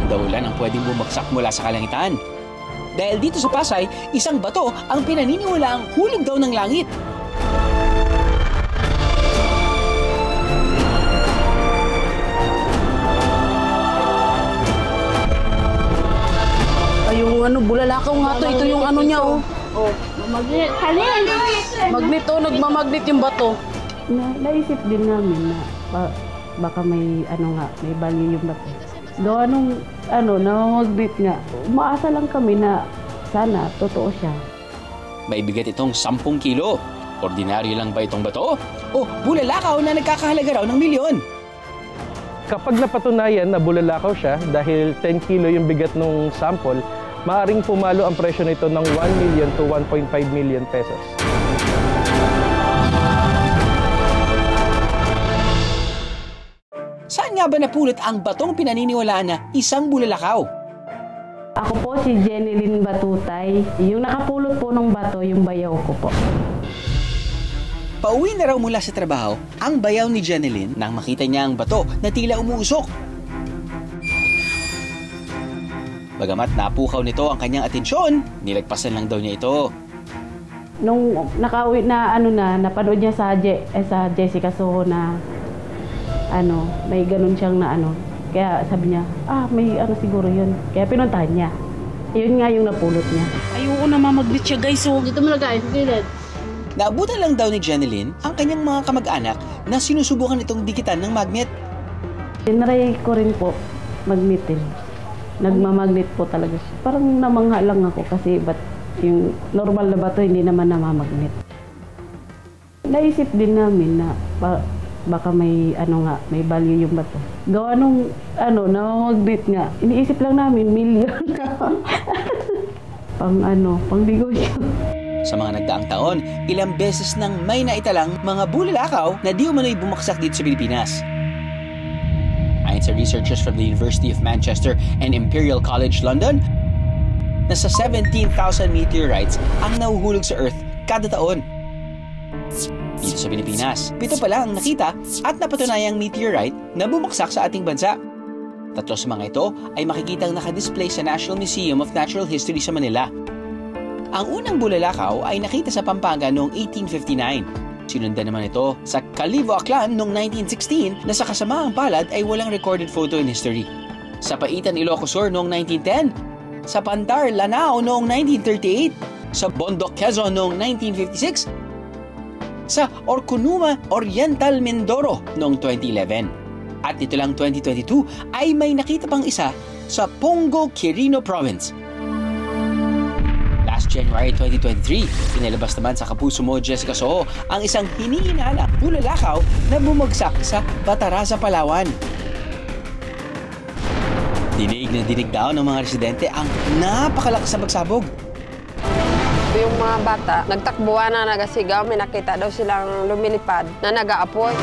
daw ulan ang pwedeng bumagsak mula sa kalangitan. Dahil dito sa Pasay, isang bato ang pinaniniwalaang hulog daw ng langit. Yung bulalakaw nga to, ito yung ano niya oh. Oh, magnet. Halin! Magnet oh, nagmamagnet yung bato. Naisip din namin na baka may may value yung bato. Gawa nung namamagnet nga. Umaasa lang kami na sana totoo siya. May bigat itong 10 kilo. Ordinaryo lang ba itong bato? O bulalakaw na nagkakahalaga raw ng milyon? Kapag napatunayan na bulalakaw siya dahil 10 kilo yung bigat ng sample, maaaring pumalo ang presyo nito ng 1 million to 1.5 million pesos. Saan nga ba napulot ang batong pinaniniwalaan na isang bulalakaw? Ako po si Jeneline Batutay. Yung nakapulot po ng bato, yung bayaw ko po. Pauwi na raw mula sa trabaho ang bayaw ni Jeneline nang makita niya ang bato na tila umuusok. Bagamat napukaw nito ang kanyang atensyon, nilagpasan lang daw niya ito. Nung nakauwi na napanood niya sa Jessica Soho na may ganun siyang kaya sabi niya, may siguro yun. Kaya pinuntahan niya. Yun nga yung napulot niya. Ayoko namamagnet siya guys. So, dito mo na guys, dito. Naabutan lang daw ni Jeneline ang kanyang mga kamag-anak na sinusubukan itong dikitan ng magnet. Tinry ko rin po magnetin. Nagmamagnet po talaga siya. Parang namangha lang ako kasi ba't yung normal na bato hindi naman namamagnet. Naisip din namin na baka may may value yung bato. Gawa nung namamagnet nga. Iniisip lang namin milyon. pang negosyo. Sa mga nagdaang taon, ilang beses nang may naitalang mga bulalakaw na di umano'y bumaksak dito sa Pilipinas. Ayon sa researchers from the University of Manchester and Imperial College London, nasa 17,000 meteorites ang nahuhulog sa Earth kada taon. Dito sa Pilipinas, 7 pa lang ang nakita at napatunayang meteorite na bumaksak sa ating bansa. 3 sa mga ito ay makikitang nakadisplay sa National Museum of Natural History sa Manila. Ang unang bulalakaw ay nakita sa Pampanga noong 1859. Sinundan naman ito sa Calivo, Aklan noong 1916 na sa kasamaang palad ay walang recorded photo in history. Sa Paitan, Ilocos Sur noong 1910, sa Pantar, Lanao noong 1938, sa Bondoc, Quezon noong 1956, sa Orconuma, Oriental, Mindoro noong 2011. At ito lang 2022 ay may nakita pang isa sa Pongo, Quirino Province. Last January 2023, pinalabas naman sa Kapuso Mo, Jessica Soho ang isang hinihinala bulalakaw na bumagsak sa Bataraza, Palawan. Dinig na dinig daw ng mga residente ang napakalakas na pagsabog. Yung mga bata, nagtakbuhan na nagasigaw, may nakita daw silang lumilipad na nag-aapoy.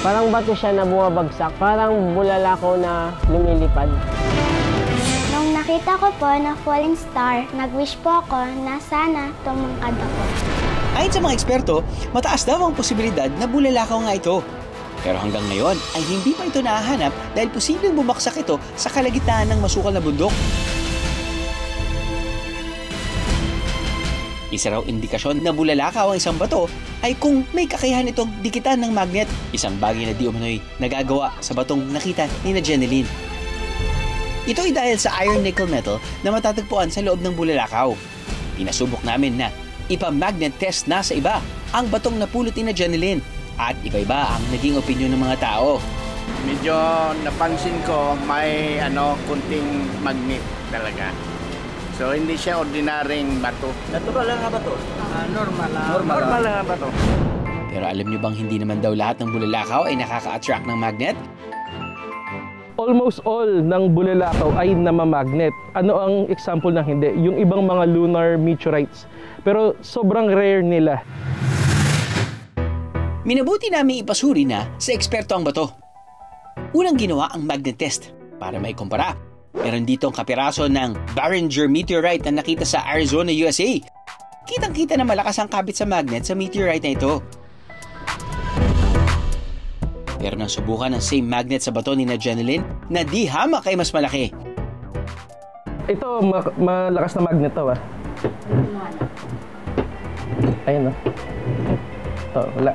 Parang bato siya na bumabagsak, parang bulalakaw na lumilipad. Nung nakita ko po na falling star, nag-wish po ako na sana tumangkad ako. Ayon sa mga eksperto, mataas daw ang posibilidad na bulalakaw nga ito. Pero hanggang ngayon ay hindi pa ito nahahanap dahil posibleng bumaksak ito sa kalagitnaan ng masukal na bundok. Isa raw indikasyon na bulalakaw ang isang bato ay kung may kakayahan itong dikitan ng magnet, isang bagay na di umano'y nagagawa sa batong nakita ni Jeneline. Ito ay dahil sa iron-nickel metal na matatagpuan sa loob ng bulalakaw. Pinasubok namin na ipa-magnet test na sa iba ang batong napulot ni Jeneline at iba-iba ang naging opinyon ng mga tao. Medyo napansin ko may kunting magnet talaga. So hindi siya ordinaryong bato. Natural lang nga bato? Normal lang nga bato. Pero alam nyo bang hindi naman daw lahat ng bulalakaw ay nakaka-attract ng magnet? Almost all ng bulalakaw ay namamagnet. Ano ang example ng hindi? Yung ibang mga lunar meteorites. Pero sobrang rare nila. Minabuti namin ipasuri na sa eksperto ang bato. Unang ginawa ang magnet test para maikumpara. Meron dito ang kapiraso ng Barringer meteorite na nakita sa Arizona, USA. Kitang-kita na malakas ang kabit sa magnet sa meteorite na ito. Pero nang subukan ng same magnet sa bato ni na Jeneline na di hamak ay mas malaki. Ito, malakas na magnet to ah. Ayun oh. Oh, wala.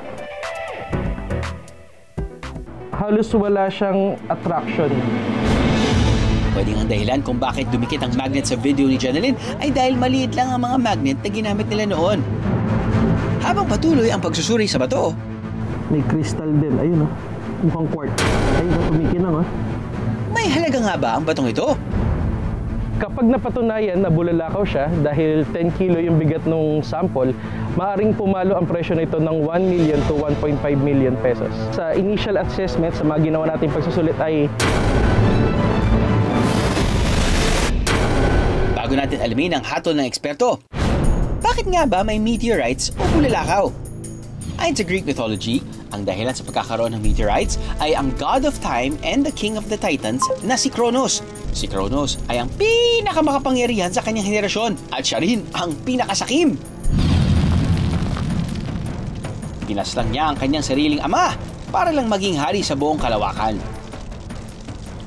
Halos wala siyang attraction. Pwedeng ang dahilan kung bakit dumikit ang magnet sa video ni Jeneline ay dahil maliit lang ang mga magnet na ginamit nila noon. Habang patuloy ang pagsusuri sa bato, May crystal din. Ayun oh. Mukhang quartz. Ayun oh, kumikinang oh. may halaga nga ba ang batong ito? Kapag napatunayan na bulalakaw siya dahil 10 kilo yung bigat ng sample, maaring pumalo ang presyo nito ng 1 million to 1.5 million pesos. Sa initial assessment, sa mga ginawa nating pagsusulit ay Bago natin alamin ang hatol ng eksperto, bakit nga ba may meteorites o bulalakaw? Ayon sa Greek mythology, ang dahilan sa pagkakaroon ng meteorites ay ang God of Time and the King of the Titans na si Kronos. Si Kronos ay ang pinakamakapangyarihan sa kanyang henerasyon at siya rin ang pinakasakim. Pinaslang niya ang kanyang sariling ama para lang maging hari sa buong kalawakan.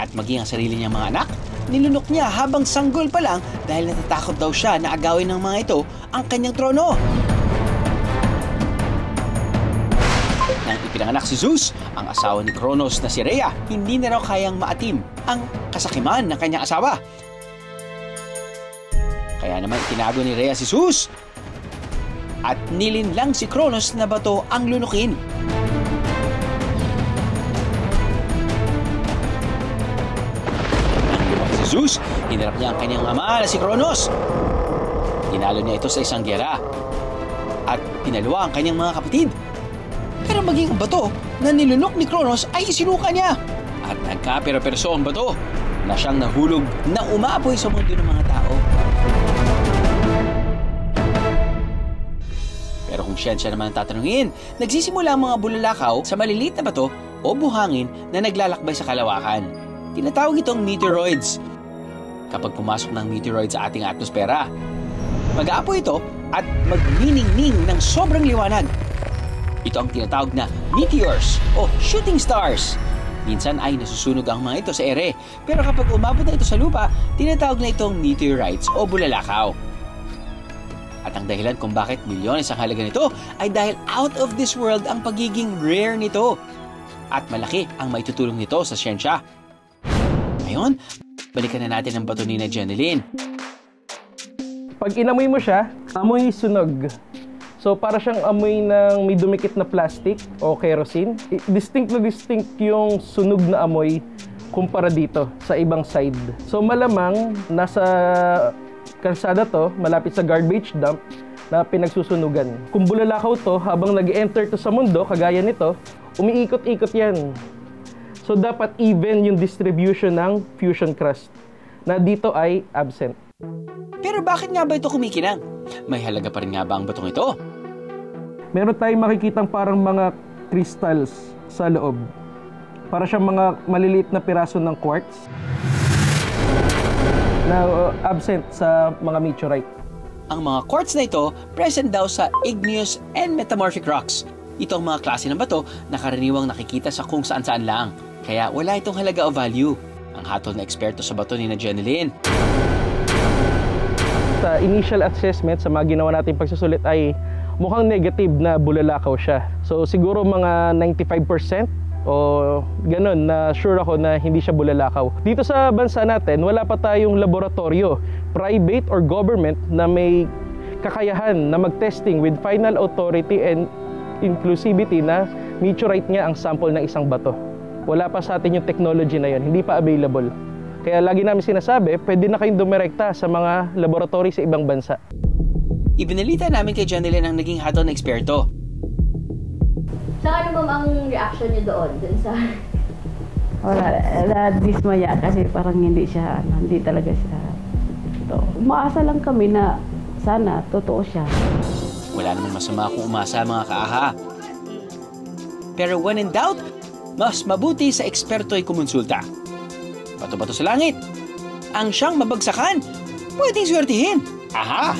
At maging ang sarili niyang mga anak, nilunok niya habang sanggol pa lang dahil natatakot daw siya na agawin ng mga ito ang kanyang trono. Nang ipinanganak si Zeus, ang asawa ni Kronos na si Rhea, hindi na raw kayang maatim ang kasakiman ng kanyang asawa. Kaya naman tinago ni Rhea si Zeus at nilinlang si Kronos na bato ang lunukin. Nang lumaki si Zeus, hinarap niya ang kanyang ama na si Kronos. Tinalo niya ito sa isang gyera at pinalwa ang kanyang mga kapatid. Pero maging ang bato na nilunok ni Kronos ay isinuka niya. At nagkapera-perso ang bato na siyang nahulog na umaapoy sa mundo ng mga tao. Pero kung siyensya naman ang tatanungin, nagsisimula ang mga bulalakaw sa maliliit na bato o buhangin na naglalakbay sa kalawakan. Tinatawag itong meteoroids. Kapag pumasok ng meteoroid sa ating atmosfera, mag-aapoy ito at magniningning ng sobrang liwanag. Ito ang tinatawag na meteors o shooting stars. Minsan ay nasusunog ang mga ito sa ere, pero kapag umabot na ito sa lupa, tinatawag na itong meteorites o bulalakaw. At ang dahilan kung bakit milyones ang halaga nito ay dahil out of this world ang pagiging rare nito. At malaki ang maitutulong nito sa siyensya. Ngayon, balikan na natin ang bato ni na Jeneline. pag inamoy mo siya, amoy sunog. So para siyang amoy ng may dumikit na plastic o kerosene. Distinct na distinct yung sunog na amoy kumpara dito sa ibang side. So malamang nasa kalsada to, malapit sa garbage dump na pinagsusunugan. Kung bulalakaw to, habang nag-enter to sa mundo, kagaya nito, umiikot-ikot yan. So dapat even yung distribution ng fusion crust na dito ay absent. Pero bakit nga ba ito kumikinang? May halaga pa rin nga ba ang batong ito? Meron tayong makikitang parang mga crystals sa loob. Para siyang mga maliliit na piraso ng quartz na absent sa mga meteorite. Ang mga quartz na ito, present daw sa igneous and metamorphic rocks. Ito ang mga klase ng bato na karaniwang nakikita sa kung saan-saan lang. Kaya wala itong halaga o value. Ang hatol na eksperto sa bato ni na Jeneline. Sa initial assessment, sa mga ginawa nating pagsusulit ay mukhang negative na bulalakaw siya. So siguro mga 95% o ganun na sure ako na hindi siya bulalakaw. Dito sa bansa natin, wala pa tayong laboratorio, private or government, na may kakayahan na mag-testing with final authority and inclusivity na meteorite nga ang sample ng isang bato. Wala pa sa atin yung technology na yun, hindi pa available. Kaya lagi namin sinasabi, pwede na kayong dumirekta sa mga laboratory sa ibang bansa. Ibinalita namin kay Jeneline ang naging hatol na eksperto. So ano ba ang reaction niyo doon? Sa... Wala, dismaya kasi parang hindi siya, hindi talaga siya. Umaasa lang kami na sana totoo siya. Wala namang masama kung umasa mga kaaha. Pero when in doubt, mas mabuti sa eksperto ay kumonsulta. Bato-bato sa langit. Ang siyang mabagsakan, pwedeng swertihin. Aha!